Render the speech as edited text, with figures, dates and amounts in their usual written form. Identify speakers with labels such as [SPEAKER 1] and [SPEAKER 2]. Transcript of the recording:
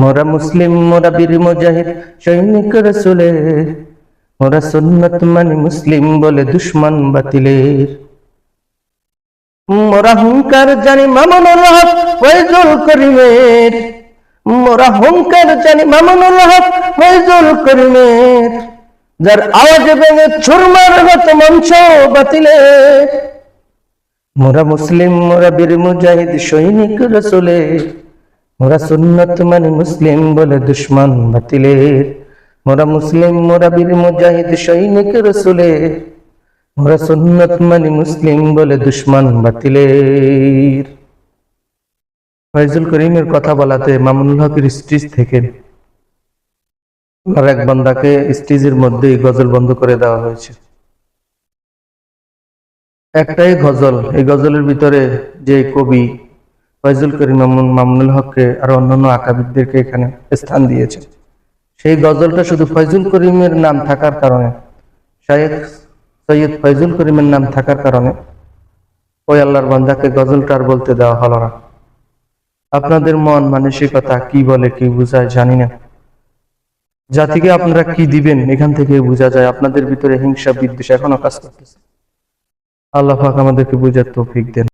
[SPEAKER 1] মোরা মুসলিম, মোরা বীর মুজাহিদ সৈনিক রাসূলের, মোরা সুন্নাত মানি মুসলিম বলে দুশমন বাতিলের। মোরা হুঙ্কার জানি মামুনুল হক ফয়জুল করিমের, মোরা হুঙ্কার জানি মামুনুল হক ফয়জুল করিমের, যার আওয়াজে ভেঙে চুরমার মতো মঞ্চ বাতিলের। মোরা মুসলিম, মোরা বীর মুজাহিদ সৈনিক রাসূলের, মোরা সুন্নাত মানি মুসলিম বলে দুশমন বাতিলের। মোরা মুসলিম, মোরা বীর মুজাহিদ সৈনিক রাসূলের, মোরা সুন্নাত মানি মুসলিম বলে দুশমন বাতিলের। ফয়জুল করিমের কথা বলাতে মামুনুল হকের স্টেজ থেকে আর এক বান্দাকে স্টেজের মধ্যেই গজল বন্ধ করে দেওয়া হয়েছে। একটাই গজল, এই গজলের ভিতরে যে কবি ফয়জুল করিম মামুনুল হককে আর অন্যান্য আকাবিরদেরকে এখানে স্থান দিয়েছে, সেই গজলটা শুধু ফয়জুল করিমের নাম থাকার কারণে, শায়েখ সৈয়দ ফয়জুল করিমের নাম থাকার কারণে ওই আল্লাহর বান্দাকে গজলটা আর বলতে দেওয়া হলো না। আপনাদের মন মানসিকতা কি বলে কি বুঝায় জানি না, জাতিকে আপনারা কি দিবেন এখান থেকে বোঝা যায় আপনাদের ভিতরে হিংসা বিদ্বেষ এখনো কাজ করতেছে। আল্লাহ পাক আমাদেরকে বুঝার তৌফিক দেন।